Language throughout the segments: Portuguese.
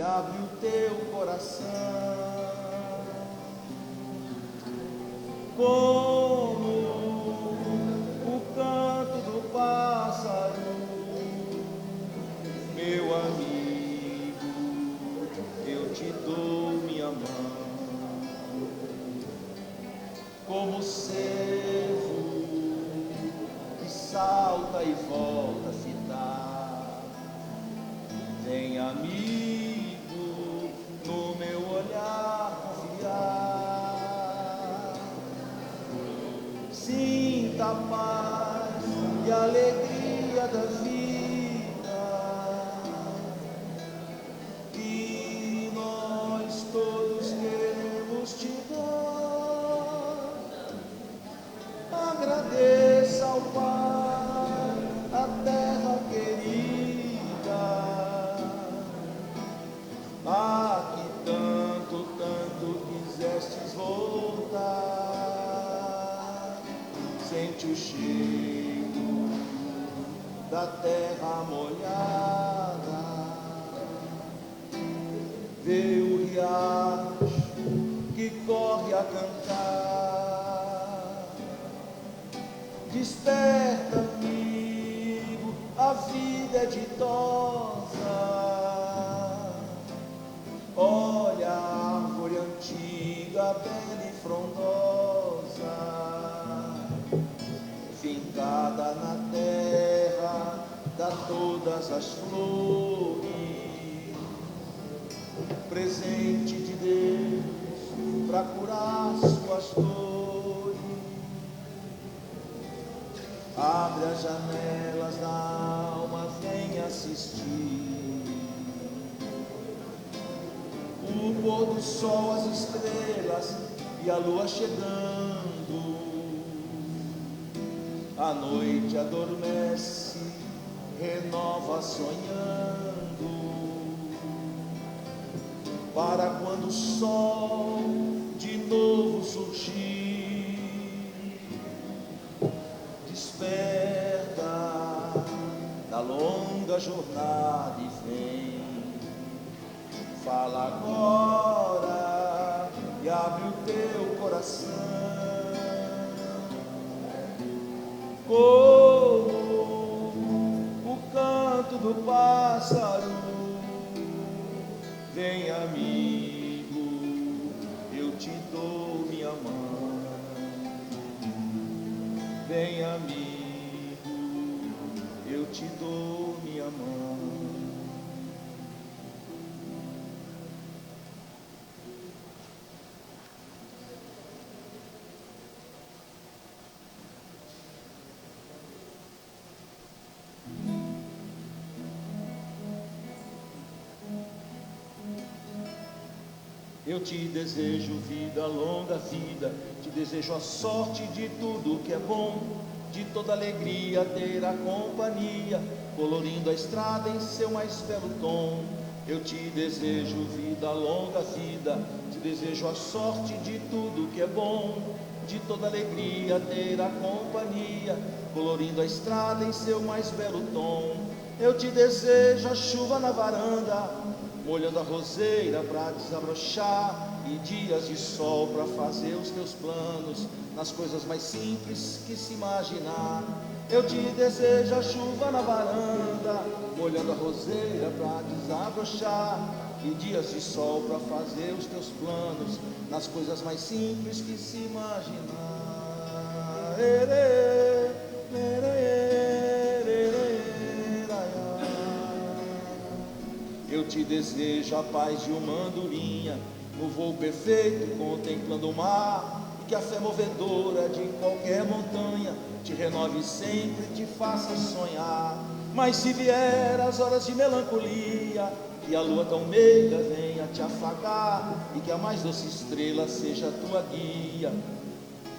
abre o teu coração, como o canto do pássaro, meu amigo, eu te dou minha mão, como o cervo que salta e volta a fitar. Vem, amigo, no meu olhar confiar. Sinta a paz e a alegria da vida, que nós todos queremos te dar. Agradeça ao Pai a terra querida, a que tanto, tanto quisestes voltar. Sente o cheiro da terra molhada, vê o riacho que corre a cantar. Desperta, amigo, a vida é ditosa. Olha a árvore antiga, bela e frondosa, fincada na terra, dá todas as flores, presente de Deus para curar suas dores. Abre as janelas da alma, vem assistir o pôr do sol, as estrelas e a lua chegando. A noite adormece, renova sonhando, para quando o sol de novo surgir, desperta da longa jornada e vem. Fala agora e abre o teu coração, como o canto do pássaro. Vem, amigo, eu te dou minha mão. Vem, amigo, eu te dou minha mão. Eu te desejo vida, longa vida, te desejo a sorte de tudo que é bom, de toda alegria ter a companhia, colorindo a estrada em seu mais belo tom. Eu te desejo vida, longa vida, te desejo a sorte de tudo que é bom, de toda alegria ter a companhia, colorindo a estrada em seu mais belo tom. Eu te desejo a chuva na varanda, molhando a roseira para desabrochar, e dias de sol para fazer os teus planos, nas coisas mais simples que se imaginar. Eu te desejo a chuva na varanda, molhando a roseira para desabrochar, e dias de sol para fazer os teus planos, nas coisas mais simples que se imaginar. Eu te desejo a paz de uma andorinha, no voo perfeito contemplando o mar, e que a fé movedora de qualquer montanha te renove sempre, te faça sonhar. Mas se vier as horas de melancolia, que a lua tão meiga venha te afagar, e que a mais doce estrela seja a tua guia,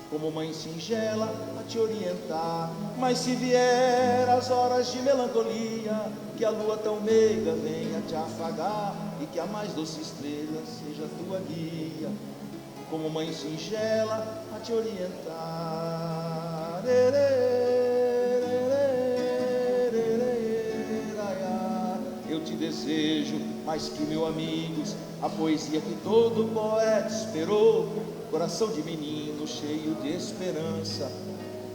como mãe singela a te orientar. Mas se vier as horas de melancolia, que a lua tão meiga venha te afagar, e que a mais doce estrela seja a tua guia, como mãe singela a te orientar. Eu te desejo mais que 1000 amigos, a poesia que todo poeta esperou, coração de menino cheio de esperança,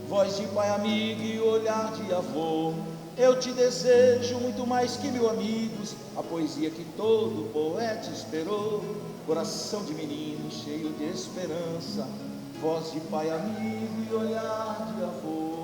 voz de pai amigo e olhar de avô. Eu te desejo muito mais que 1000 amigos, a poesia que todo poeta esperou, coração de menino cheio de esperança, voz de pai amigo e olhar de avô.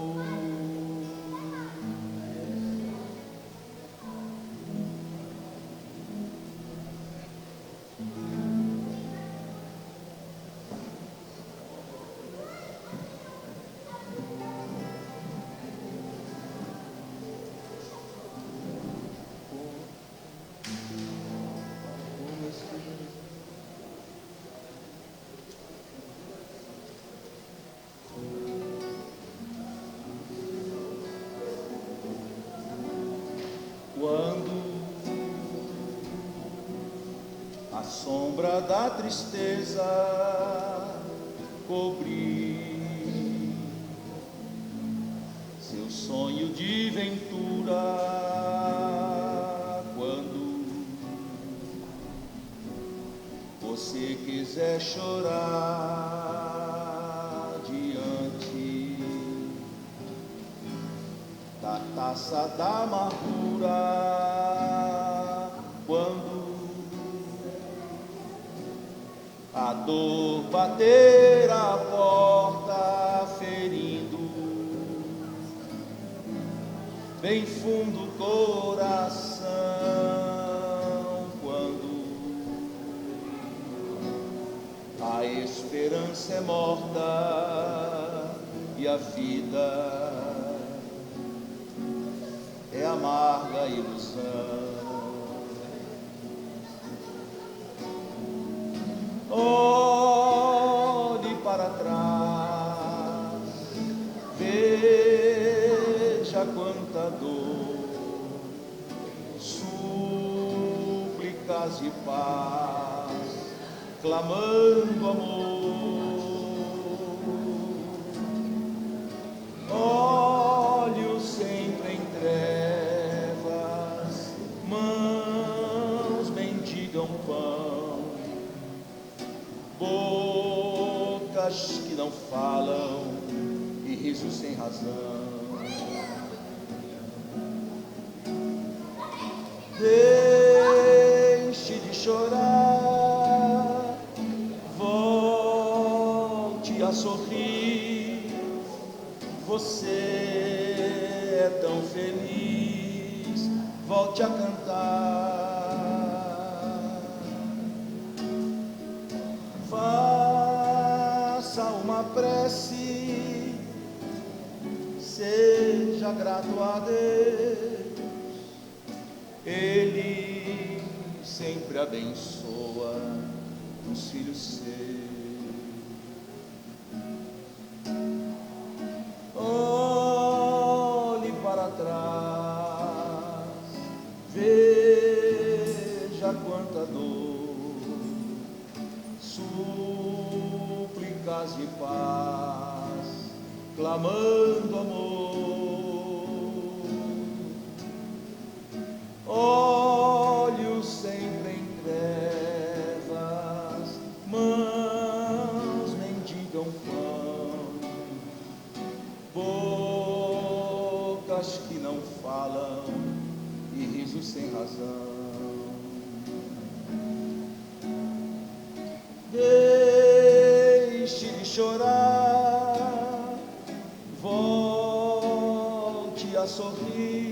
Quando a sombra da tristeza cobrir seu sonho de ventura, quando você quiser chorar diante da taça da amargura, quando a dor bater a porta ferindo bem fundo o coração, quando a esperança é morta e a vida é amarga ilusão. Olhe para trás, veja quanta dor, súplicas de paz, clamando amor. Olhos sempre em trevas, mãos mendigam pão, bocas que não falam e risos sem razão. Deixe de chorar, volte a sorrir. Você é tão feliz, volte a cantar. Faça uma prece, seja grato a Deus, Ele sempre abençoa os filhos seus. Olhe para trás, veja quanta dor, súplicas de paz, clamando amor. Olhos sempre em trevas, mãos mendigam pão, bocas que não falam e risos sem razão. Deixe de chorar, volte a sorrir.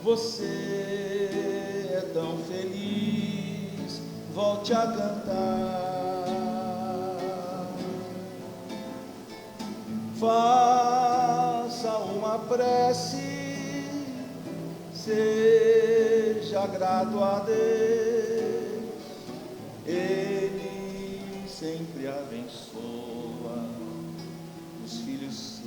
Você é tão feliz, volte a cantar. Faça uma prece, seja grato a Deus, Ele sempre abençoa os filhos seus.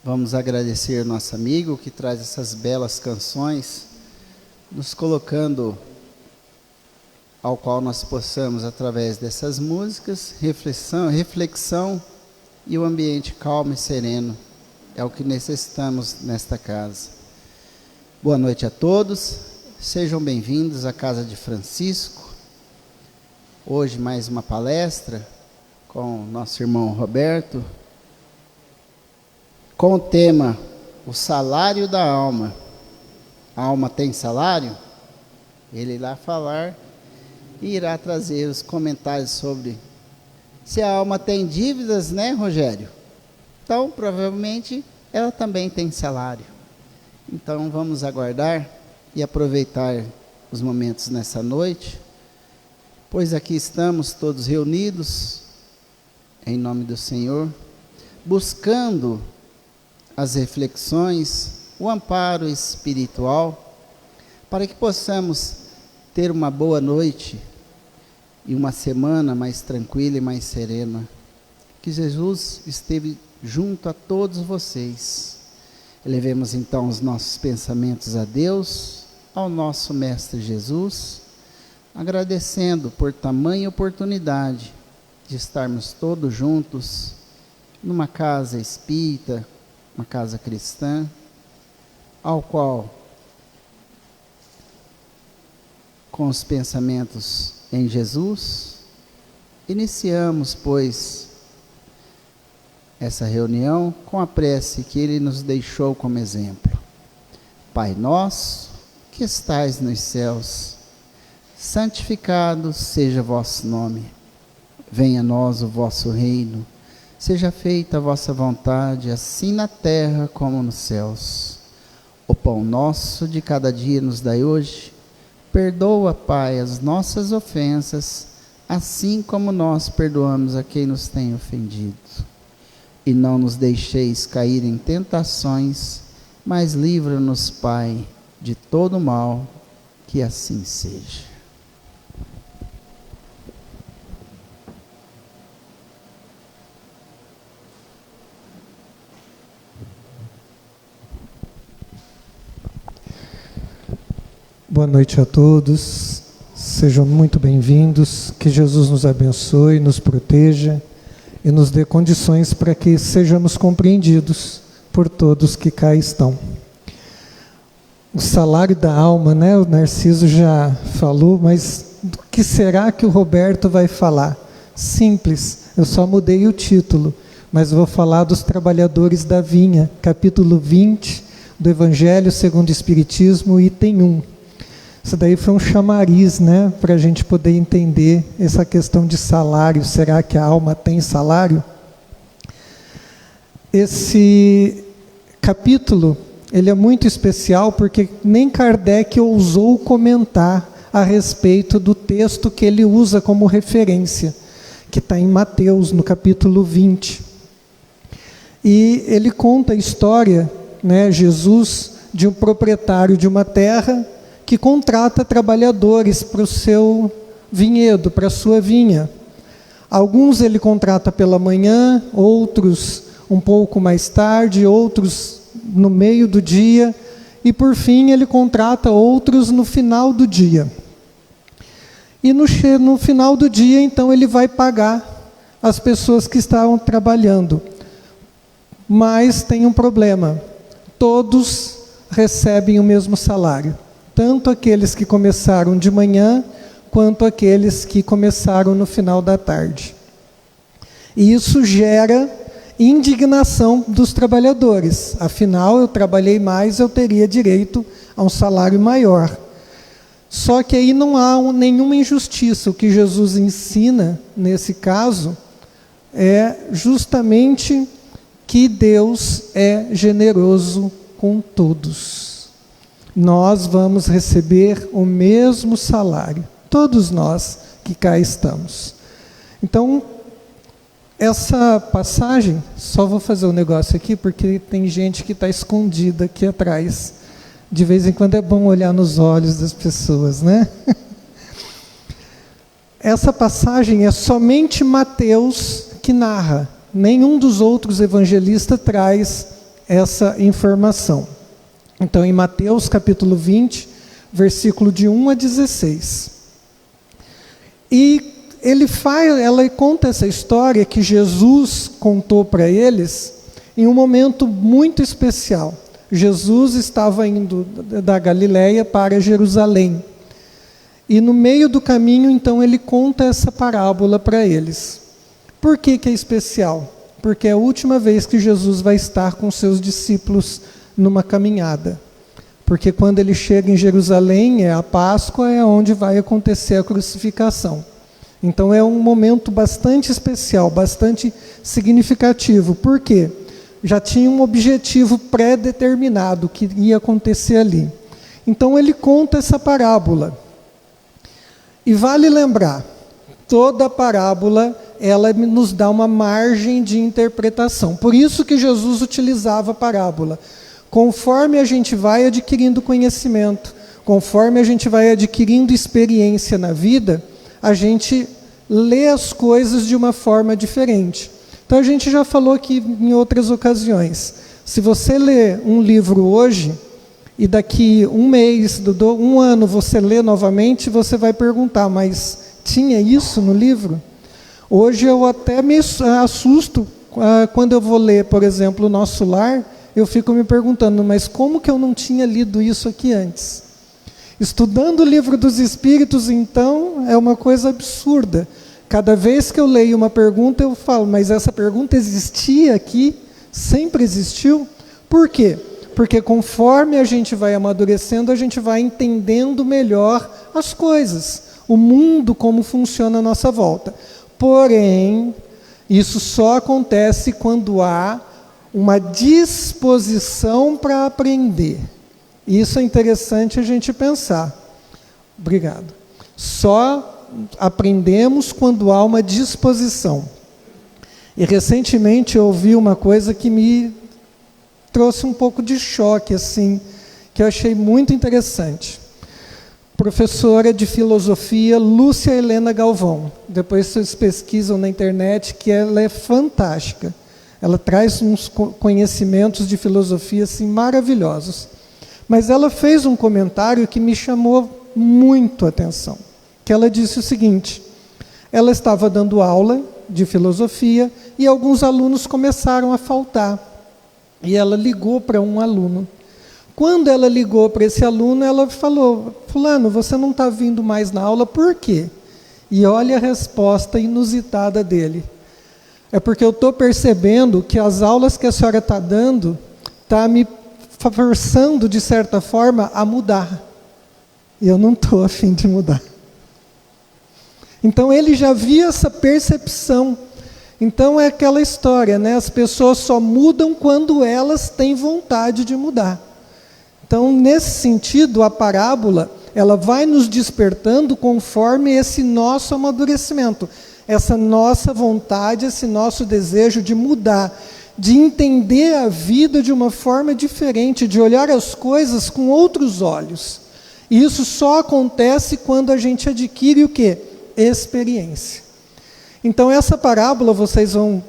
Vamos agradecer nosso amigo que traz essas belas canções, nos colocando ao qual nós possamos, através dessas músicas, reflexão e o ambiente calmo e sereno. É o que necessitamos nesta casa. Boa noite a todos, sejam bem-vindos à Casa de Francisco. Hoje mais uma palestra com nosso irmão Roberto, com o tema O Salário da Alma. A alma tem salário? Ele irá falar e irá trazer os comentários sobre se a alma tem dívidas, né, Rogério? Então, provavelmente, ela também tem salário. Então, vamos aguardar e aproveitar os momentos nessa noite, pois aqui estamos todos reunidos, em nome do Senhor, buscando as reflexões, o amparo espiritual, para que possamos ter uma boa noite e uma semana mais tranquila e mais serena. Que Jesus esteve junto a todos vocês. Elevemos então os nossos pensamentos a Deus, ao nosso Mestre Jesus, agradecendo por tamanha oportunidade de estarmos todos juntos numa casa espírita, uma casa cristã, ao qual, com os pensamentos em Jesus, iniciamos, pois, essa reunião com a prece que Ele nos deixou como exemplo. Pai nosso, que estais nos céus, santificado seja vosso nome. Venha a nós o vosso reino. Seja feita a vossa vontade, assim na terra como nos céus. O pão nosso de cada dia nos dai hoje. Perdoa, Pai, as nossas ofensas, assim como nós perdoamos a quem nos tem ofendido. E não nos deixeis cair em tentações, mas livra-nos, Pai, de todo mal, que assim seja. Boa noite a todos, sejam muito bem-vindos, que Jesus nos abençoe, nos proteja e nos dê condições para que sejamos compreendidos por todos que cá estão. O salário da alma, né? O Narciso já falou, mas do que será que o Roberto vai falar? Simples, eu só mudei o título, mas vou falar dos trabalhadores da vinha, capítulo 20 do Evangelho segundo o Espiritismo, item 1. Isso daí foi um chamariz, né, para a gente poder entender essa questão de salário. Será que a alma tem salário? Esse capítulo, ele é muito especial porque nem Kardec ousou comentar a respeito do texto que ele usa como referência, que está em Mateus, no capítulo 20. E ele conta a história, né, Jesus, de um proprietário de uma terra que contrata trabalhadores para o seu vinhedo, para a sua vinha. Alguns ele contrata pela manhã, outros um pouco mais tarde, outros no meio do dia, e por fim ele contrata outros no final do dia. E no final do dia, então, ele vai pagar as pessoas que estavam trabalhando. Mas tem um problema, todos recebem o mesmo salário. Tanto aqueles que começaram de manhã, quanto aqueles que começaram no final da tarde. E isso gera indignação dos trabalhadores. Afinal, eu trabalhei mais, eu teria direito a um salário maior. Só que aí não há nenhuma injustiça. O que Jesus ensina, nesse caso, é justamente que Deus é generoso com todos. Nós vamos receber o mesmo salário, todos nós que cá estamos. Então, essa passagem, só vou fazer um negócio aqui, porque tem gente que está escondida aqui atrás. De vez em quando é bom olhar nos olhos das pessoas, né? Essa passagem é somente Mateus que narra. Nenhum dos outros evangelistas traz essa informação. Então, em Mateus capítulo 20, versículo de 1 a 16. E ela conta essa história que Jesus contou para eles em um momento muito especial. Jesus estava indo da Galileia para Jerusalém. E no meio do caminho, então, ele conta essa parábola para eles. Por que é especial? Porque é a última vez que Jesus vai estar com seus discípulos numa caminhada. Porque quando ele chega em Jerusalém, a Páscoa, é onde vai acontecer a crucificação. Então é um momento bastante especial, bastante significativo. Por quê? Já tinha um objetivo pré-determinado que ia acontecer ali. Então ele conta essa parábola. E vale lembrar, toda parábola, ela nos dá uma margem de interpretação. Por isso que Jesus utilizava a parábola. Conforme a gente vai adquirindo conhecimento, conforme a gente vai adquirindo experiência na vida, a gente lê as coisas de uma forma diferente. Então a gente já falou aqui em outras ocasiões. Se você lê um livro hoje, e daqui um mês, um ano você lê novamente, você vai perguntar, mas tinha isso no livro? Hoje eu até me assusto quando eu vou ler, por exemplo, o Nosso Lar, eu fico me perguntando, mas como que eu não tinha lido isso aqui antes? Estudando o Livro dos Espíritos, então, é uma coisa absurda. Cada vez que eu leio uma pergunta, eu falo, mas essa pergunta existia aqui? Sempre existiu? Por quê? Porque conforme a gente vai amadurecendo, a gente vai entendendo melhor as coisas, o mundo, como funciona à nossa volta. Porém, isso só acontece quando há uma disposição para aprender. Isso é interessante a gente pensar. Obrigado. Só aprendemos quando há uma disposição. E recentemente eu ouvi uma coisa que me trouxe um pouco de choque, assim, que eu achei muito interessante. Professora de filosofia, Lúcia Helena Galvão. Depois vocês pesquisam na internet, que ela é fantástica. Ela traz uns conhecimentos de filosofia assim, maravilhosos. Mas ela fez um comentário que me chamou muito a atenção. Que ela disse o seguinte, ela estava dando aula de filosofia e alguns alunos começaram a faltar. E ela ligou para um aluno. Quando ela ligou para esse aluno, ela falou, fulano, você não está vindo mais na aula, por quê? E olha a resposta inusitada dele. É porque eu estou percebendo que as aulas que a senhora está dando está me forçando, de certa forma, a mudar. E eu não estou a fim de mudar. Então ele já via essa percepção. Então é aquela história, né? As pessoas só mudam quando elas têm vontade de mudar. Então, nesse sentido, a parábola, ela vai nos despertando conforme esse nosso amadurecimento, essa nossa vontade, esse nosso desejo de mudar, de entender a vida de uma forma diferente, de olhar as coisas com outros olhos. E isso só acontece quando a gente adquire o quê? Experiência. Então, essa parábola, vocês vão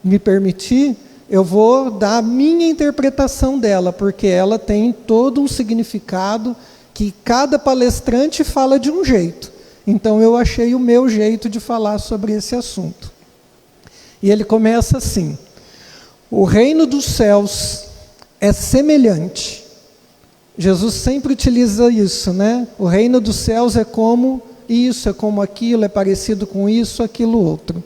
me permitir, eu vou dar a minha interpretação dela, porque ela tem todo um significado que cada palestrante fala de um jeito. Então, eu achei o meu jeito de falar sobre esse assunto. E ele começa assim: o reino dos céus é semelhante. Jesus sempre utiliza isso, né? O reino dos céus é como isso, é como aquilo, é parecido com isso, aquilo outro.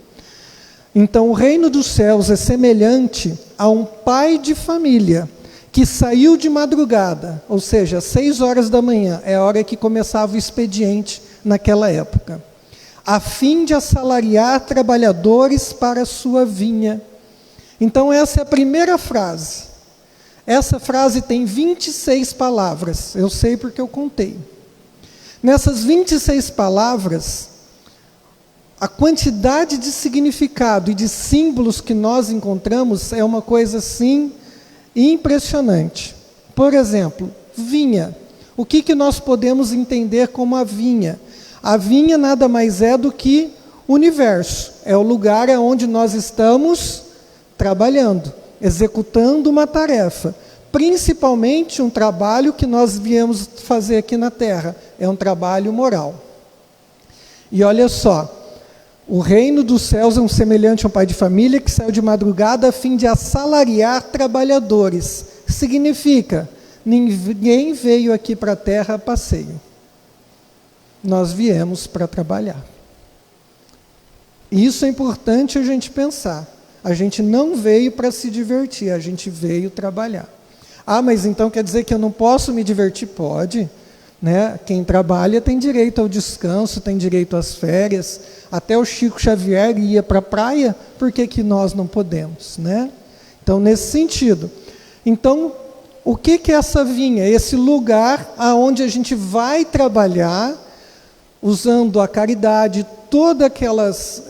Então, o reino dos céus é semelhante a um pai de família que saiu de madrugada, ou seja, 6 horas da manhã, é a hora que começava o expediente naquela época, a fim de assalariar trabalhadores para a sua vinha. Então, essa é a primeira frase. Essa frase tem 26 palavras, eu sei porque eu contei. Nessas 26 palavras, a quantidade de significado e de símbolos que nós encontramos é uma coisa, assim, impressionante. Por exemplo, vinha. O que nós podemos entender como a vinha? A vinha nada mais é do que o universo. É o lugar onde nós estamos trabalhando. executando uma tarefa, principalmente um trabalho que nós viemos fazer aqui na terra, é um trabalho moral. E olha só, o reino dos céus é um semelhante a um pai de família que saiu de madrugada a fim de assalariar trabalhadores. Significa, ninguém veio aqui para a terra a passeio. Nós viemos para trabalhar. Isso é importante a gente pensar. A gente não veio para se divertir, a gente veio trabalhar. Ah, mas então quer dizer que eu não posso me divertir? Pode. Né? Quem trabalha tem direito ao descanso, tem direito às férias. Até o Chico Xavier ia para a praia, por que nós não podemos? Né? Então, nesse sentido. Então, o que é essa vinha? Esse lugar aonde a gente vai trabalhar, usando a caridade, todas aquelas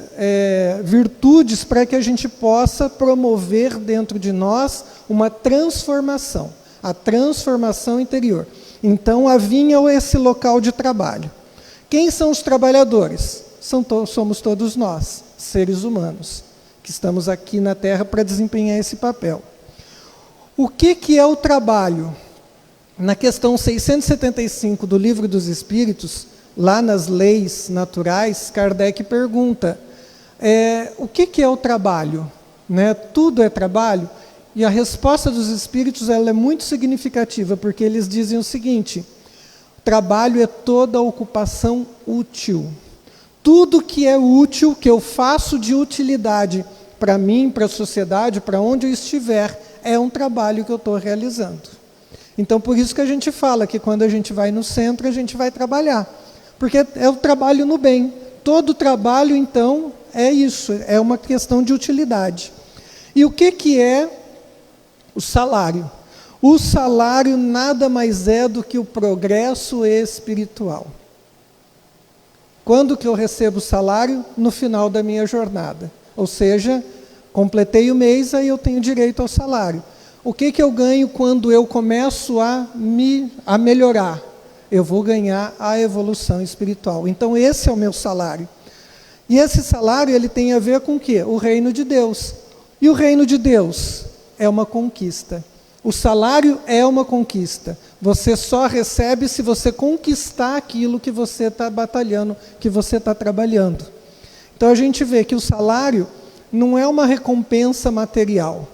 virtudes para que a gente possa promover dentro de nós uma transformação, a transformação interior. Então, a vinha é esse local de trabalho. Quem são os trabalhadores? Somos todos nós, seres humanos, que estamos aqui na Terra para desempenhar esse papel. O que é o trabalho? Na questão 675 do Livro dos Espíritos, lá nas leis naturais, Kardec pergunta, o que é o trabalho? Né? Tudo é trabalho? E a resposta dos Espíritos ela é muito significativa, porque eles dizem o seguinte, trabalho é toda ocupação útil. Tudo que é útil, que eu faço de utilidade para mim, para a sociedade, para onde eu estiver, é um trabalho que eu estou realizando. Então, por isso que a gente fala que quando a gente vai no centro, a gente vai trabalhar. Porque é o trabalho no bem. Todo trabalho, então, é isso, é uma questão de utilidade. E o que é o salário? O salário nada mais é do que o progresso espiritual. Quando que eu recebo o salário? No final da minha jornada. Ou seja, completei o mês, aí eu tenho direito ao salário. O que eu ganho quando eu começo a melhorar? Eu vou ganhar a evolução espiritual. Então esse é o meu salário. E esse salário ele tem a ver com o quê? O reino de Deus. E o reino de Deus é uma conquista. O salário é uma conquista. Você só recebe se você conquistar aquilo que você está batalhando, que você está trabalhando. Então a gente vê que o salário não é uma recompensa material.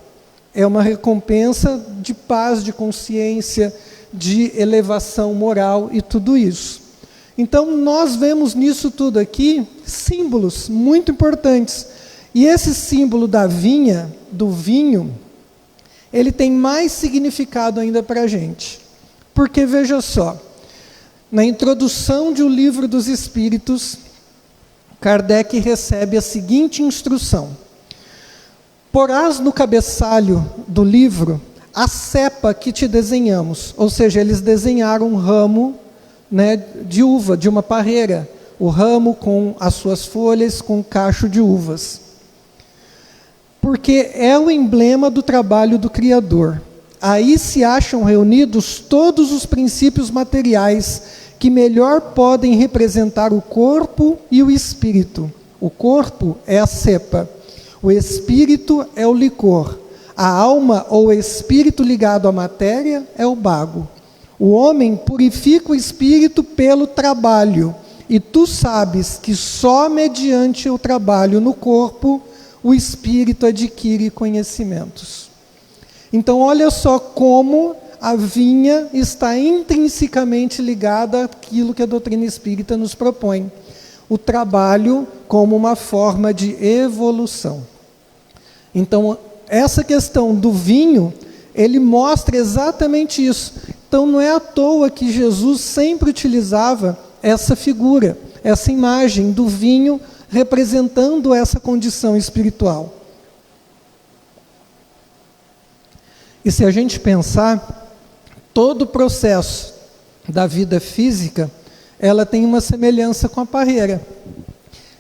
É uma recompensa de paz, de consciência, de elevação moral e tudo isso. Então nós vemos nisso tudo aqui símbolos muito importantes. E esse símbolo da vinha, do vinho, ele tem mais significado ainda para a gente. Porque, veja só, na introdução de O Livro dos Espíritos, Kardec recebe a seguinte instrução. Porás no cabeçalho do livro a cepa que te desenhamos. Ou seja, eles desenharam um ramo, né, de uva, de uma parreira. O ramo com as suas folhas, com um cacho de uvas. Porque é o emblema do trabalho do Criador. Aí se acham reunidos todos os princípios materiais que melhor podem representar o corpo e o espírito. O corpo é a cepa, o espírito é o licor, a alma ou o espírito ligado à matéria é o bago. O homem purifica o espírito pelo trabalho, e tu sabes que só mediante o trabalho no corpo o espírito adquire conhecimentos. Então, olha só como a vinha está intrinsecamente ligada àquilo que a doutrina espírita nos propõe. O trabalho como uma forma de evolução. Então, essa questão do vinho, ele mostra exatamente isso. Então, não é à toa que Jesus sempre utilizava essa figura, essa imagem do vinho representando essa condição espiritual. E se a gente pensar, todo o processo da vida física, ela tem uma semelhança com a parreira.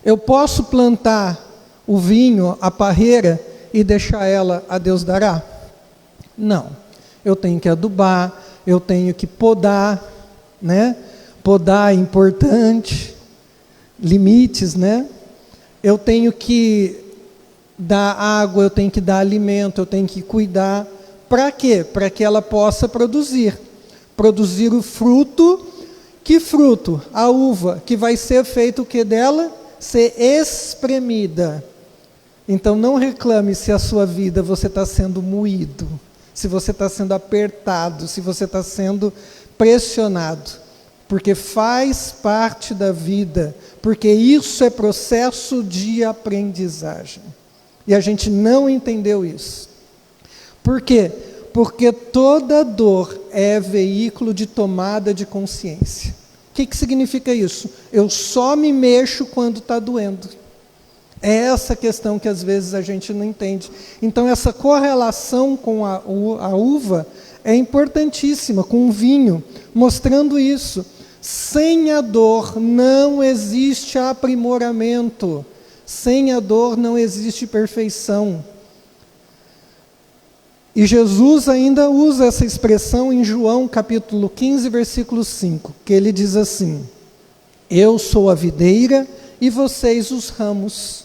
Eu posso plantar o vinho, a parreira, e deixar ela a Deus dará? Não. Eu tenho que adubar, eu tenho que podar, né? Podar é importante, limites, né? Eu tenho que dar água, eu tenho que dar alimento, eu tenho que cuidar. Para quê? Para que ela possa produzir o fruto. Que fruto? A uva, que vai ser feito o que dela? Ser espremida. Então não reclame se a sua vida você está sendo moído, se você está sendo apertado, se você está sendo pressionado, porque faz parte da vida, porque isso é processo de aprendizagem. E a gente não entendeu isso. Por quê? Porque toda dor é veículo de tomada de consciência. O que significa isso? Eu só me mexo quando está doendo. É essa questão que às vezes a gente não entende. Então essa correlação com a uva é importantíssima, com o vinho, mostrando isso. Sem a dor não existe aprimoramento. Sem a dor não existe perfeição. E Jesus ainda usa essa expressão em João capítulo 15, versículo 5, que ele diz assim: eu sou a videira e vocês os ramos.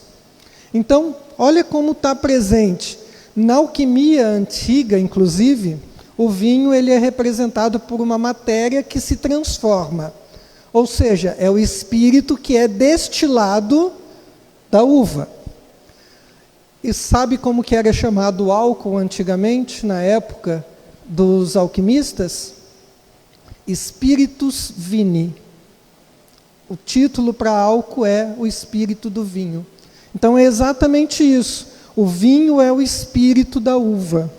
Então, olha como está presente. Na alquimia antiga, inclusive, o vinho ele é representado por uma matéria que se transforma. Ou seja, é o espírito que é destilado da uva. E sabe como que era chamado o álcool antigamente, na época dos alquimistas? Spiritus vini. O título para álcool é o espírito do vinho. Então é exatamente isso. O vinho é o espírito da uva.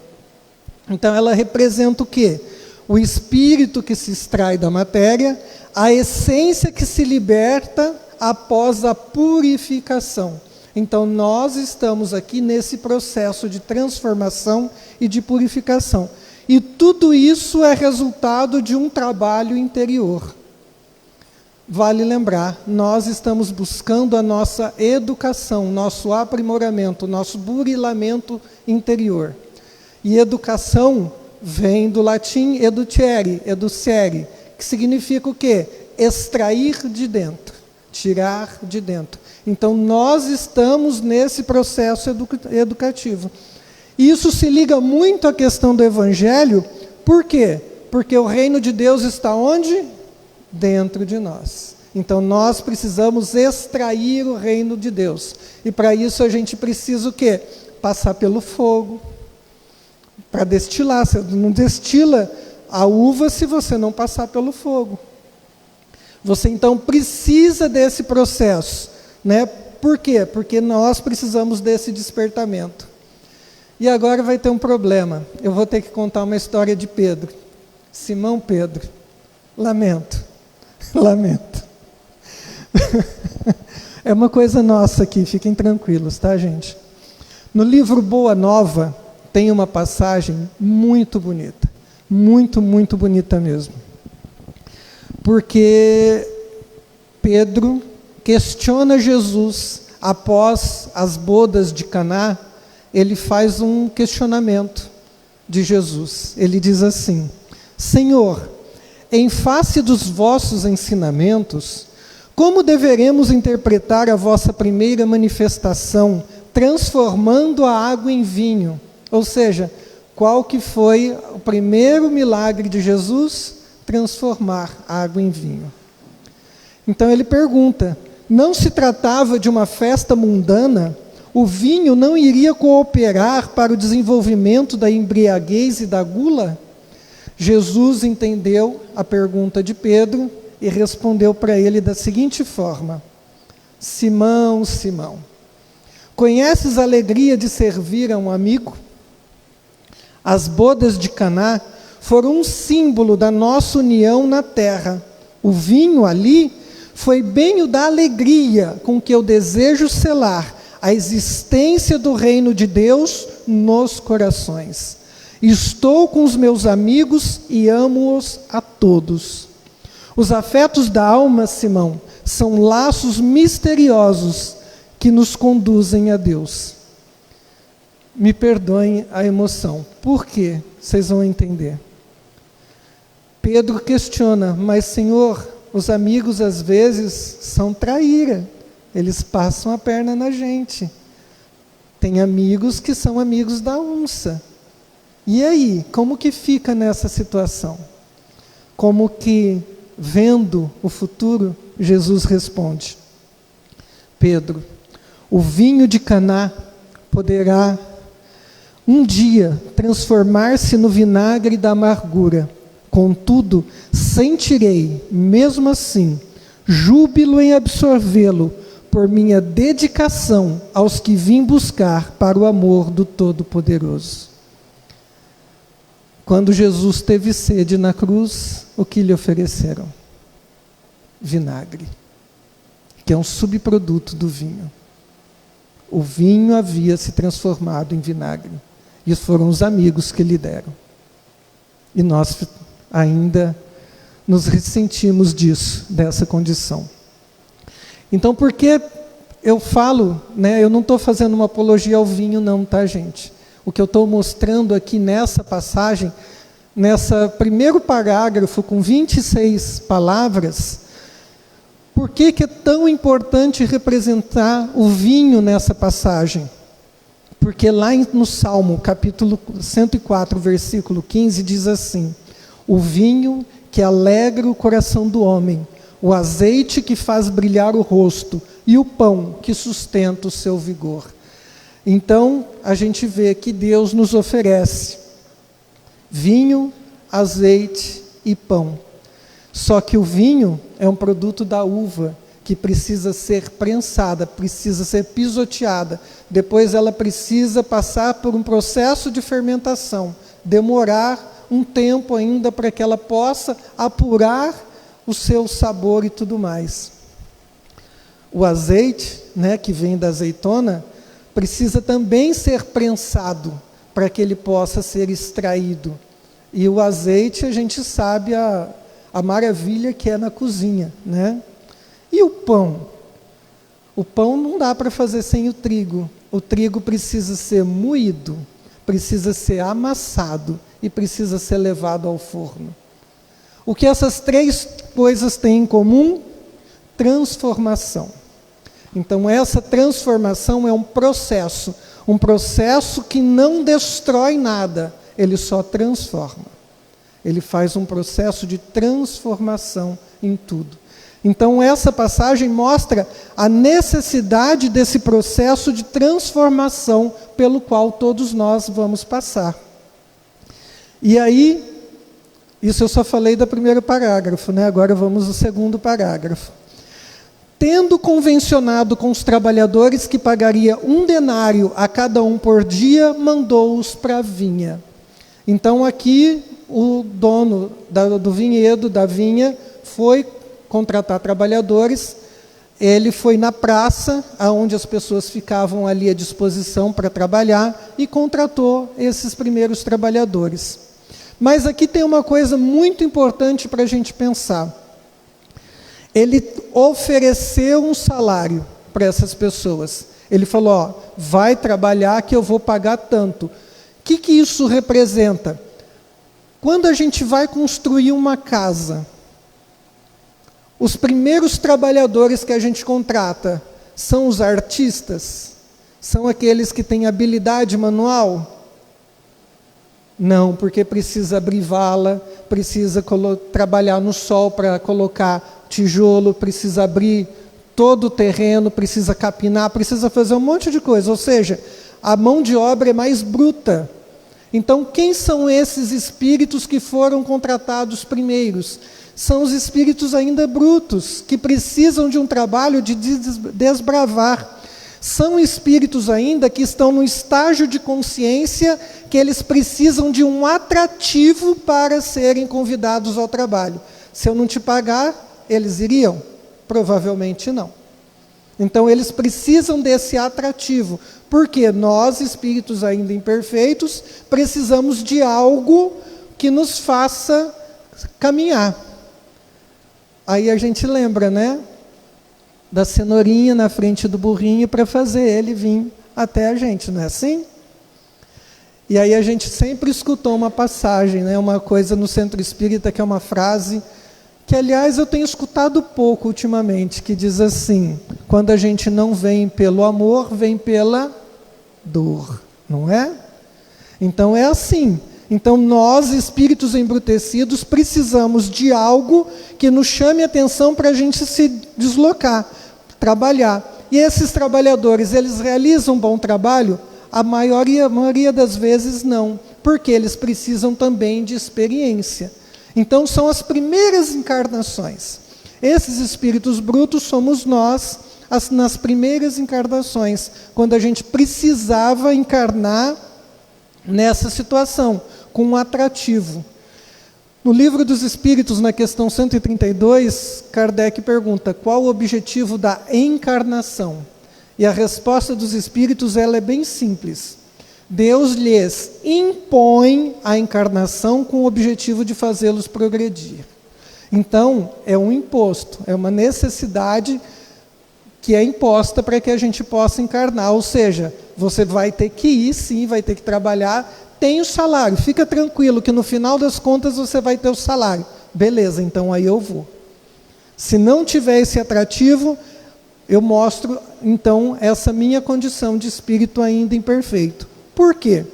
Então ela representa o quê? O espírito que se extrai da matéria, a essência que se liberta após a purificação. Então, nós estamos aqui nesse processo de transformação e de purificação. E tudo isso é resultado de um trabalho interior. Vale lembrar, nós estamos buscando a nossa educação, nosso aprimoramento, nosso burilamento interior. E educação vem do latim educere, que significa o quê? Extrair de dentro, tirar de dentro. Então, nós estamos nesse processo educativo. Isso se liga muito à questão do Evangelho. Por quê? Porque o reino de Deus está onde? Dentro de nós. Então, nós precisamos extrair o reino de Deus. E para isso a gente precisa o quê? Passar pelo fogo. Para destilar. Você não destila a uva se você não passar pelo fogo. Você então precisa desse processo. Né? Por quê? Porque nós precisamos desse despertamento. E agora vai ter um problema. Eu vou ter que contar uma história de Pedro. Simão Pedro. Lamento. É uma coisa nossa aqui, fiquem tranquilos, tá, gente? No livro Boa Nova, tem uma passagem muito bonita. Muito, muito bonita mesmo. Porque Pedro questiona Jesus após as bodas de Caná. Ele faz um questionamento de Jesus. Ele diz assim: Senhor, em face dos vossos ensinamentos, como deveremos interpretar a vossa primeira manifestação, transformando a água em vinho? Ou seja, qual que foi o primeiro milagre de Jesus? Transformar a água em vinho. Então ele pergunta: não se tratava de uma festa mundana? O vinho não iria cooperar para o desenvolvimento da embriaguez e da gula? Jesus entendeu a pergunta de Pedro e respondeu para ele da seguinte forma: Simão, Simão, conheces a alegria de servir a um amigo? As bodas de Caná foram um símbolo da nossa união na terra. O vinho ali foi bem o da alegria com que eu desejo selar a existência do reino de Deus nos corações. Estou com os meus amigos e amo-os a todos. Os afetos da alma, Simão, são laços misteriosos que nos conduzem a Deus. Me perdoem a emoção. Por quê? Vocês vão entender. Pedro questiona: mas Senhor, os amigos às vezes são traíra, eles passam a perna na gente. Tem amigos que são amigos da onça. E aí, como que fica nessa situação? Como que, vendo o futuro, Jesus responde: Pedro, o vinho de Caná poderá um dia transformar-se no vinagre da amargura. Contudo, sentirei, mesmo assim, júbilo em absorvê-lo, por minha dedicação aos que vim buscar para o amor do Todo-Poderoso. Quando Jesus teve sede na cruz, o que lhe ofereceram? Vinagre, que é um subproduto do vinho. O vinho havia se transformado em vinagre. E foram os amigos que lhe deram. E nós ainda nos ressentimos disso, dessa condição. Então, por que eu falo, né, eu não estou fazendo uma apologia ao vinho não, tá, gente? O que eu estou mostrando aqui nessa passagem, nessa primeiro parágrafo com 26 palavras, por que é tão importante representar o vinho nessa passagem? Porque lá no Salmo, capítulo 104, versículo 15, diz assim: o vinho que alegra o coração do homem, o azeite que faz brilhar o rosto e o pão que sustenta o seu vigor. Então, a gente vê que Deus nos oferece vinho, azeite e pão. Só que o vinho é um produto da uva, que precisa ser prensada, precisa ser pisoteada. Depois ela precisa passar por um processo de fermentação, demorar um tempo ainda para que ela possa apurar o seu sabor e tudo mais. O azeite, né, que vem da azeitona, precisa também ser prensado para que ele possa ser extraído. E o azeite, a gente sabe a maravilha que é na cozinha, né? E o pão? O pão não dá para fazer sem o trigo. O trigo precisa ser moído, precisa ser amassado e precisa ser levado ao forno. O que essas três coisas têm em comum? Transformação. Então, essa transformação é um processo que não destrói nada, ele só transforma. Ele faz um processo de transformação em tudo. Então, essa passagem mostra a necessidade desse processo de transformação pelo qual todos nós vamos passar. E aí, isso eu só falei do primeiro parágrafo, né? Agora vamos ao segundo parágrafo. Tendo convencionado com os trabalhadores que pagaria 1 denário a cada um por dia, mandou-os para a vinha. Então, aqui, o dono do vinhedo, da vinha, foi contratar trabalhadores. Ele foi na praça, onde as pessoas ficavam ali à disposição para trabalhar, e contratou esses primeiros trabalhadores. Mas aqui tem uma coisa muito importante para a gente pensar. Ele ofereceu um salário para essas pessoas. Ele falou, ó, vai trabalhar que eu vou pagar tanto. O que isso representa? Quando a gente vai construir uma casa, os primeiros trabalhadores que a gente contrata são os artistas? São aqueles que têm habilidade manual? Não, porque precisa abrir vala, precisa trabalhar no sol para colocar tijolo, precisa abrir todo o terreno, precisa capinar, precisa fazer um monte de coisa. Ou seja, a mão de obra é mais bruta. Então, quem são esses espíritos que foram contratados primeiros? São os espíritos ainda brutos, que precisam de um trabalho de desbravar. São espíritos ainda que estão no estágio de consciência que eles precisam de um atrativo para serem convidados ao trabalho. Se eu não te pagar, eles iriam? Provavelmente não. Então, eles precisam desse atrativo, porque nós, espíritos ainda imperfeitos, precisamos de algo que nos faça caminhar. Aí a gente lembra, né? Da cenourinha na frente do burrinho para fazer ele vir até a gente, não é assim? E aí a gente sempre escutou uma passagem, né? Uma coisa no Centro Espírita que é uma frase que, aliás, eu tenho escutado pouco ultimamente, que diz assim: quando a gente não vem pelo amor, vem pela dor, não é? Então é assim. Então nós, espíritos embrutecidos, precisamos de algo que nos chame a atenção para a gente se deslocar, trabalhar. E esses trabalhadores, eles realizam um bom trabalho? A maioria das vezes não, porque eles precisam também de experiência. Então são as primeiras encarnações. Esses espíritos brutos somos nós, nas primeiras encarnações, quando a gente precisava encarnar nessa situação, com um atrativo. No Livro dos Espíritos, na questão 132, Kardec pergunta: qual o objetivo da encarnação? E a resposta dos Espíritos ela é bem simples. Deus lhes impõe a encarnação com o objetivo de fazê-los progredir. Então, é um imposto, é uma necessidade que é imposta para que a gente possa encarnar. Ou seja, você vai ter que ir, sim, vai ter que trabalhar, tem o salário, fica tranquilo que no final das contas você vai ter o salário. Beleza, então aí eu vou. Se não tiver esse atrativo, eu mostro, então, essa minha condição de espírito ainda imperfeito. Por quê?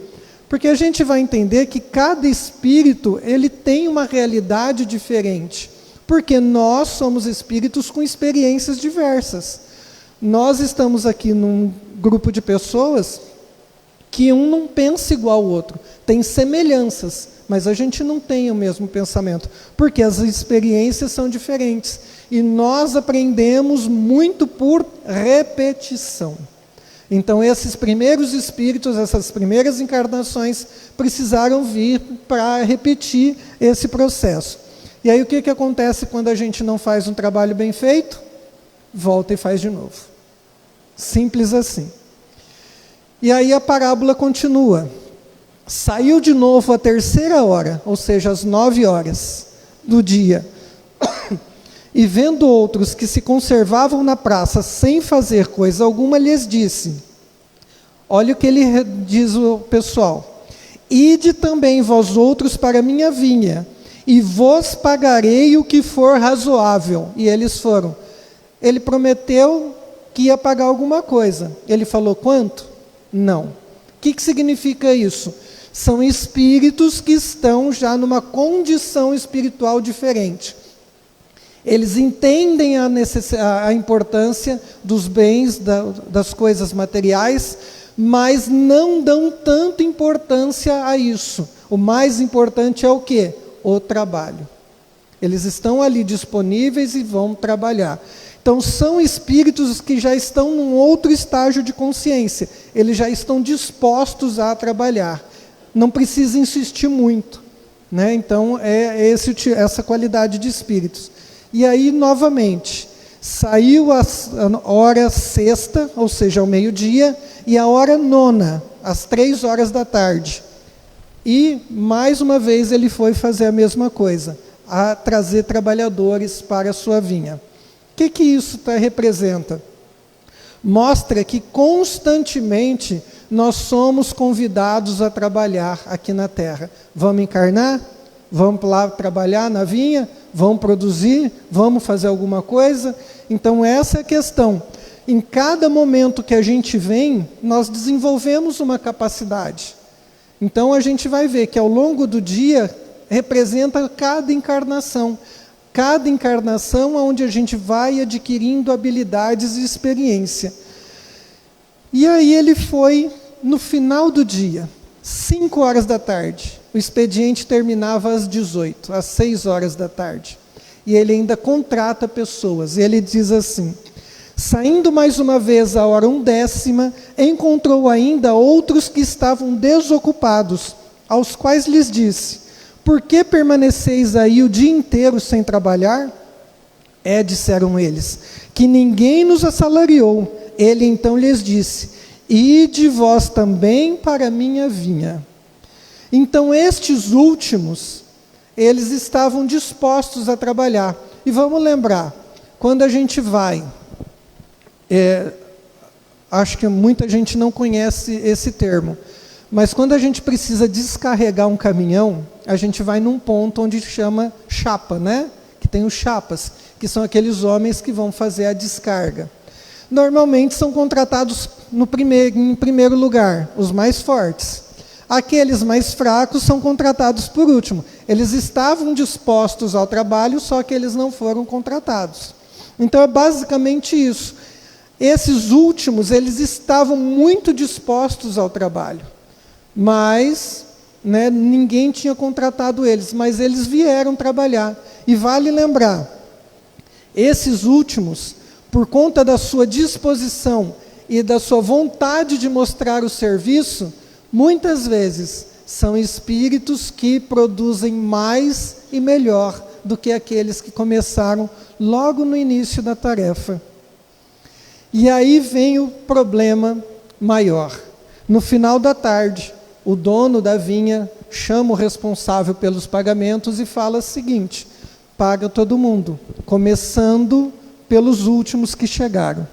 Porque a gente vai entender que cada espírito, ele tem uma realidade diferente. Porque nós somos espíritos com experiências diversas. Nós estamos aqui num grupo de pessoas que um não pensa igual ao outro. Tem semelhanças, mas a gente não tem o mesmo pensamento. Porque as experiências são diferentes. E nós aprendemos muito por repetição. Então, esses primeiros espíritos, essas primeiras encarnações, precisaram vir para repetir esse processo. E aí, o que acontece quando a gente não faz um trabalho bem feito? Volta e faz de novo. Simples assim. E aí a parábola continua. Saiu de novo a terceira hora, ou seja, às 9 horas do dia. E vendo outros que se conservavam na praça sem fazer coisa alguma, lhes disse, olha o que ele diz o pessoal, ide também vós outros para a minha vinha, e vos pagarei o que for razoável. E eles foram. Ele prometeu que ia pagar alguma coisa. Ele falou quanto? Não. O que significa isso? São espíritos que estão já numa condição espiritual diferente. Eles entendem a importância dos bens, das coisas materiais, mas não dão tanta importância a isso. O mais importante é o quê? O trabalho. Eles estão ali disponíveis e vão trabalhar. Então, são espíritos que já estão num outro estágio de consciência. Eles já estão dispostos a trabalhar. Não precisa insistir muito, né? Então, é essa qualidade de espíritos. E aí, novamente, saiu a hora sexta, ou seja, ao meio-dia, e a hora nona, às 3 horas da tarde. E, mais uma vez, ele foi fazer a mesma coisa, a trazer trabalhadores para a sua vinha. O que isso representa? Mostra que constantemente nós somos convidados a trabalhar aqui na Terra. Vamos encarnar? Vamos lá trabalhar na vinha? Vamos produzir? Vamos fazer alguma coisa? Então essa é a questão. Em cada momento que a gente vem, nós desenvolvemos uma capacidade. Então a gente vai ver que ao longo do dia representa cada encarnação onde a gente vai adquirindo habilidades e experiência. E aí ele foi no final do dia, 5 horas da tarde. O expediente terminava às 18, às 6 horas da tarde. E ele ainda contrata pessoas. E ele diz assim, saindo mais uma vez à hora 1/10, encontrou ainda outros que estavam desocupados, aos quais lhes disse, por que permaneceis aí o dia inteiro sem trabalhar? Disseram eles, que ninguém nos assalariou. Ele então lhes disse, ide vós também para a minha vinha. Então estes últimos, eles estavam dispostos a trabalhar. E vamos lembrar, quando a gente vai, acho que muita gente não conhece esse termo, mas quando a gente precisa descarregar um caminhão, a gente vai num ponto onde chama chapa, né? Que tem os chapas, que são aqueles homens que vão fazer a descarga. Normalmente são contratados em primeiro lugar, os mais fortes. Aqueles mais fracos são contratados por último. Eles estavam dispostos ao trabalho, só que eles não foram contratados. Então é basicamente isso. Esses últimos, eles estavam muito dispostos ao trabalho, mas ninguém tinha contratado eles, mas eles vieram trabalhar. E vale lembrar, esses últimos, por conta da sua disposição e da sua vontade de mostrar o serviço, muitas vezes são espíritos que produzem mais e melhor do que aqueles que começaram logo no início da tarefa. E aí vem o problema maior. No final da tarde, o dono da vinha chama o responsável pelos pagamentos e fala o seguinte: paga todo mundo, começando pelos últimos que chegaram.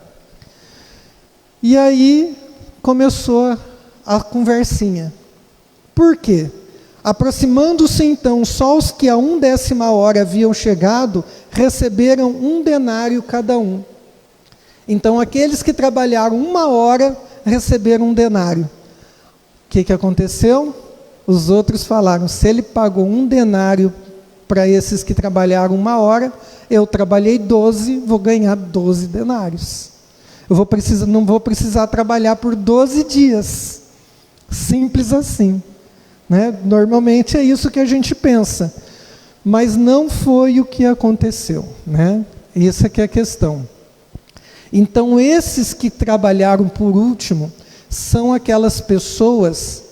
E aí começou a conversinha. Por quê? Aproximando-se então só os que a 1/10 hora haviam chegado, receberam 1 denário cada um. Então aqueles que trabalharam 1 hora receberam 1 denário. O que aconteceu? Os outros falaram: se ele pagou 1 denário para esses que trabalharam 1 hora, eu trabalhei 12, vou ganhar 12 denários. Não vou precisar trabalhar por 12 dias. Simples assim. Normalmente é isso que a gente pensa. Mas não foi o que aconteceu. Essa que é a questão. Então, esses que trabalharam por último são aquelas pessoas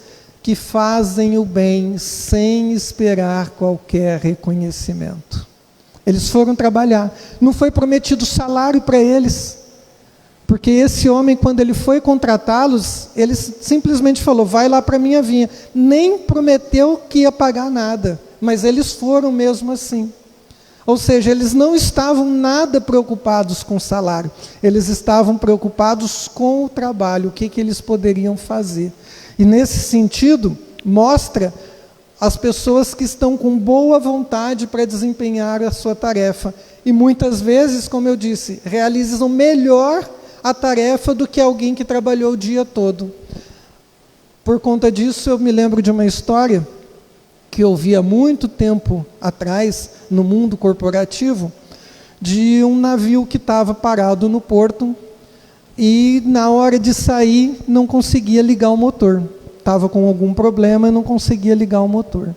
que fazem o bem sem esperar qualquer reconhecimento. Eles foram trabalhar. Não foi prometido salário para eles. Porque esse homem, quando ele foi contratá-los, ele simplesmente falou: vai lá para a minha vinha. Nem prometeu que ia pagar nada. Mas eles foram mesmo assim. Ou seja, eles não estavam nada preocupados com o salário. Eles estavam preocupados com o trabalho, o que eles poderiam fazer. E nesse sentido, mostra as pessoas que estão com boa vontade para desempenhar a sua tarefa. E muitas vezes, como eu disse, realizam melhor a tarefa do que alguém que trabalhou o dia todo. Por conta disso, eu me lembro de uma história que eu vi há muito tempo atrás, no mundo corporativo, de um navio que estava parado no porto e, na hora de sair, não conseguia ligar o motor. Estava com algum problema e não conseguia ligar o motor.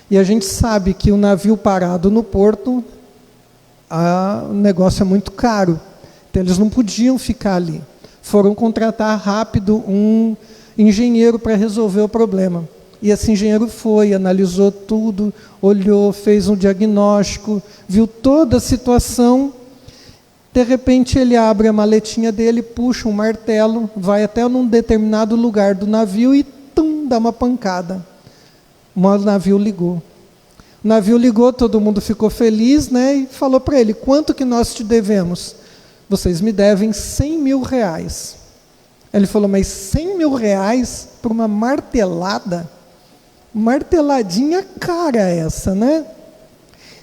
E a gente sabe que o navio parado no porto, o negócio é muito caro. Então, eles não podiam ficar ali. Foram contratar rápido um engenheiro para resolver o problema. E esse engenheiro foi, analisou tudo, olhou, fez um diagnóstico, viu toda a situação. De repente ele abre a maletinha dele, puxa um martelo, vai até num determinado lugar do navio e dá uma pancada. O navio ligou. O navio ligou, todo mundo ficou feliz, e falou para ele: quanto que nós te devemos? Vocês me devem 100 mil reais. Ele falou: mas 100 mil reais por uma martelada? Marteladinha cara essa,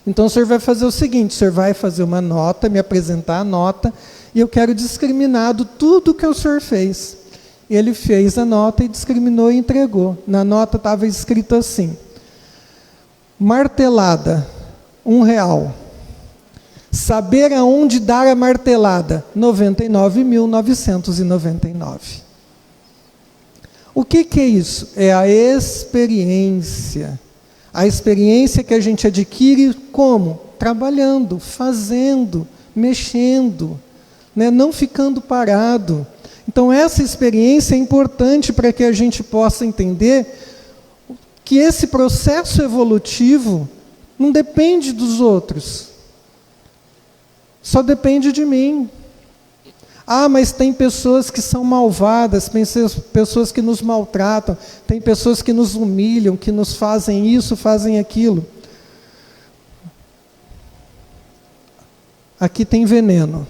Então o senhor vai fazer o seguinte: o senhor vai fazer uma nota, me apresentar a nota, e eu quero discriminar tudo que o senhor fez. E ele fez a nota e discriminou e entregou. Na nota estava escrito assim: martelada, R$1. Saber aonde dar a martelada, 99.999. O que é isso? É a experiência. A experiência que a gente adquire como? Trabalhando, fazendo, mexendo, não ficando parado. Então essa experiência é importante para que a gente possa entender que esse processo evolutivo não depende dos outros. Só depende de mim. Ah, mas tem pessoas que são malvadas, tem pessoas que nos maltratam, tem pessoas que nos humilham, que nos fazem isso, fazem aquilo. Aqui tem veneno.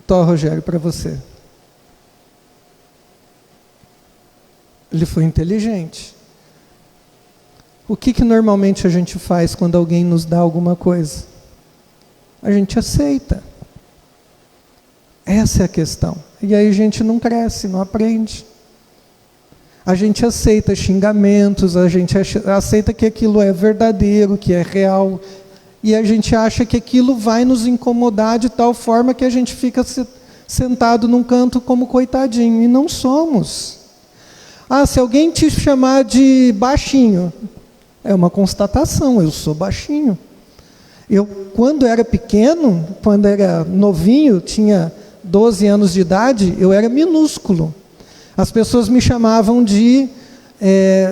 Tó, Rogério, para você. Ele foi inteligente. O que normalmente a gente faz quando alguém nos dá alguma coisa? A gente aceita. Essa é a questão. E aí a gente não cresce, não aprende. A gente aceita xingamentos, a gente aceita que aquilo é verdadeiro, que é real, e a gente acha que aquilo vai nos incomodar de tal forma que a gente fica sentado num canto como coitadinho, e não somos. Se alguém te chamar de baixinho, é uma constatação, eu sou baixinho. Eu, quando era pequeno, quando era novinho, tinha 12 anos de idade, eu era minúsculo. As pessoas me chamavam de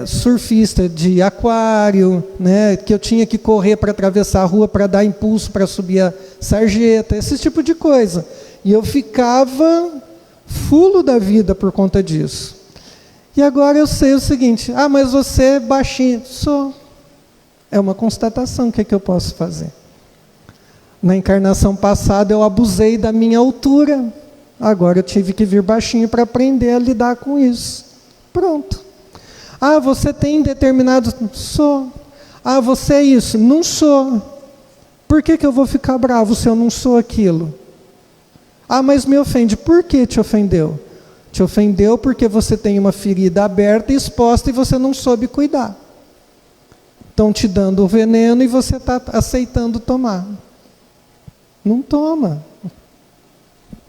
surfista, de aquário, né, que eu tinha que correr para atravessar a rua para dar impulso para subir a sarjeta, esse tipo de coisa. E eu ficava fulo da vida por conta disso. E agora eu sei o seguinte: mas você é baixinho. Sou. É uma constatação, o que é que eu posso fazer? Na encarnação passada eu abusei da minha altura. Agora eu tive que vir baixinho para aprender a lidar com isso. Pronto. Você tem determinado... Sou. Você é isso? Não sou. Por que eu vou ficar bravo se eu não sou aquilo? Mas me ofende. Por que te ofendeu? Te ofendeu porque você tem uma ferida aberta e exposta e você não soube cuidar. Estão te dando o veneno e você está aceitando tomar. Não toma.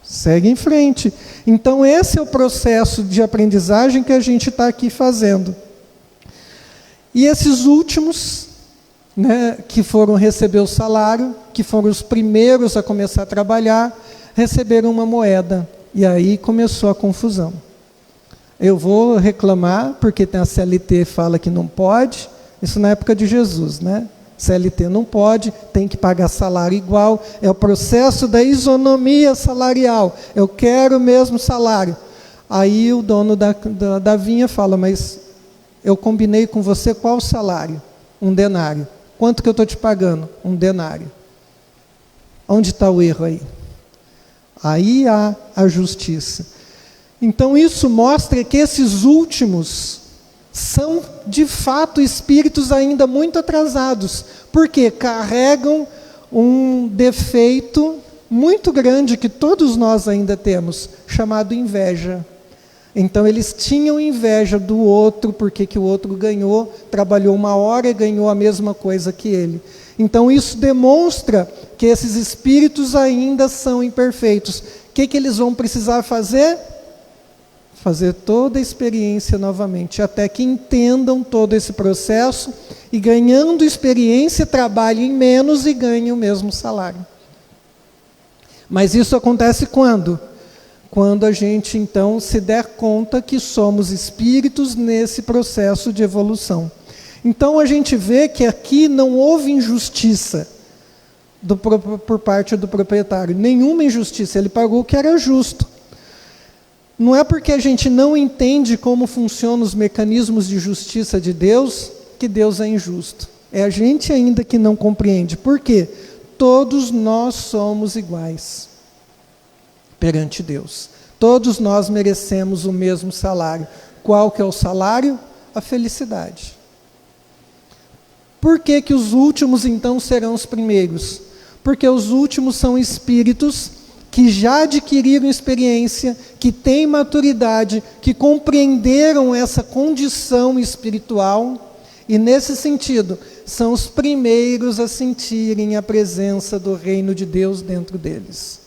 Segue em frente. Então esse é o processo de aprendizagem que a gente está aqui fazendo. E esses últimos, né, que foram receber o salário, que foram os primeiros a começar a trabalhar, receberam uma moeda. E aí começou a confusão. Eu vou reclamar, porque a CLT fala que não pode, isso na época de Jesus, né? CLT não pode, tem que pagar salário igual, é o processo da isonomia salarial, eu quero o mesmo salário. Aí o dono da vinha fala: mas eu combinei com você qual o salário? 1 denário. Quanto que eu estou te pagando? 1 denário. Onde está o erro aí? Aí há a justiça. Então isso mostra que esses últimos são, de fato, espíritos ainda muito atrasados, porque carregam um defeito muito grande que todos nós ainda temos, chamado inveja. Então eles tinham inveja do outro, porque que o outro ganhou, trabalhou 1 hora e ganhou a mesma coisa que ele. Então isso demonstra que esses espíritos ainda são imperfeitos. O que eles vão precisar fazer? Fazer toda a experiência novamente, até que entendam todo esse processo e, ganhando experiência, trabalhem menos e ganhem o mesmo salário. Mas isso acontece quando? Quando a gente, então, se der conta que somos espíritos nesse processo de evolução. Então, a gente vê que aqui não houve injustiça por parte do proprietário, nenhuma injustiça, ele pagou o que era justo. Não é porque a gente não entende como funcionam os mecanismos de justiça de Deus, que Deus é injusto. É a gente ainda que não compreende. Por quê? Todos nós somos iguais perante Deus. Todos nós merecemos o mesmo salário. Qual que é o salário? A felicidade. Por que que os últimos, então, serão os primeiros? Porque os últimos são espíritos que já adquiriram experiência, que têm maturidade, que compreenderam essa condição espiritual, e nesse sentido, são os primeiros a sentirem a presença do reino de Deus dentro deles.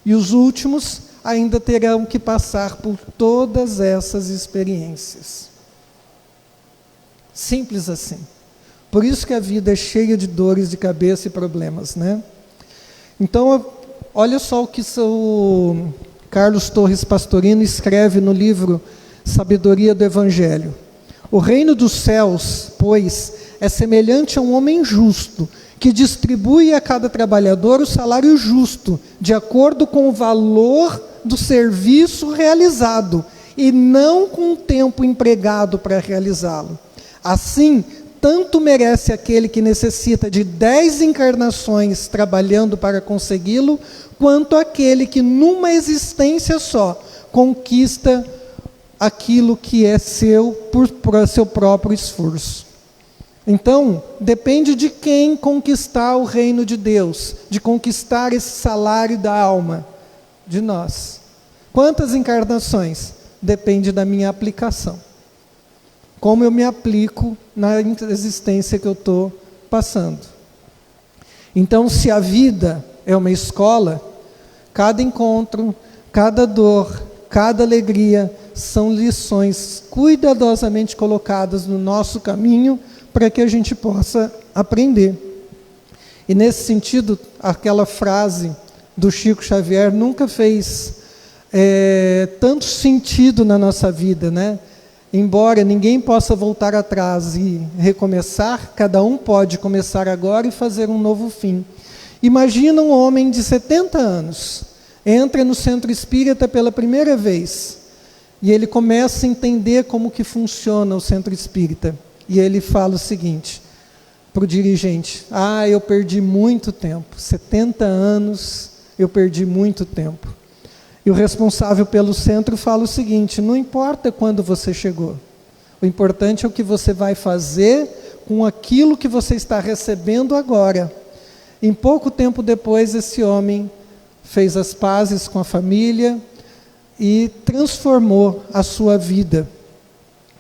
E os últimos ainda terão que passar por todas essas experiências. Simples assim. Por isso que a vida é cheia de dores de cabeça e problemas, né? Então, olha só o que o Carlos Torres Pastorino escreve no livro Sabedoria do Evangelho. O reino dos céus, pois, é semelhante a um homem justo, que distribui a cada trabalhador o salário justo, de acordo com o valor do serviço realizado, e não com o tempo empregado para realizá-lo. Assim, tanto merece aquele que necessita de 10 encarnações trabalhando para consegui-lo, quanto aquele que numa existência só conquista aquilo que é seu por seu próprio esforço. Então, depende de quem conquistar o reino de Deus, de conquistar esse salário da alma. de nós. Quantas encarnações? Depende da minha aplicação. Como eu me aplico na existência que eu estou passando. Então, se a vida é uma escola, cada encontro, cada dor, cada alegria são lições cuidadosamente colocadas no nosso caminho para que a gente possa aprender. E nesse sentido, aquela frase do Chico Xavier nunca fez tanto sentido na nossa vida, né? Embora ninguém possa voltar atrás e recomeçar, cada um pode começar agora e fazer um novo fim. Imagina um homem de 70 anos, entra no centro espírita pela primeira vez, e ele começa a entender como que funciona o centro espírita. E ele fala o seguinte para o dirigente: eu perdi muito tempo, 70 anos, eu perdi muito tempo. E o responsável pelo centro fala o seguinte: não importa quando você chegou, o importante é o que você vai fazer com aquilo que você está recebendo agora. Em pouco tempo depois, esse homem fez as pazes com a família e transformou a sua vida.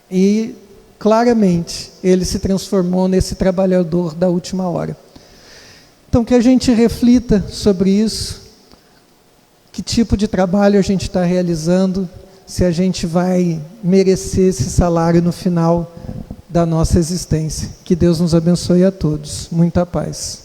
E claramente ele se transformou nesse trabalhador da última hora. Então, que a gente reflita sobre isso. Que tipo de trabalho a gente está realizando, se a gente vai merecer esse salário no final da nossa existência. Que Deus nos abençoe a todos. Muita paz.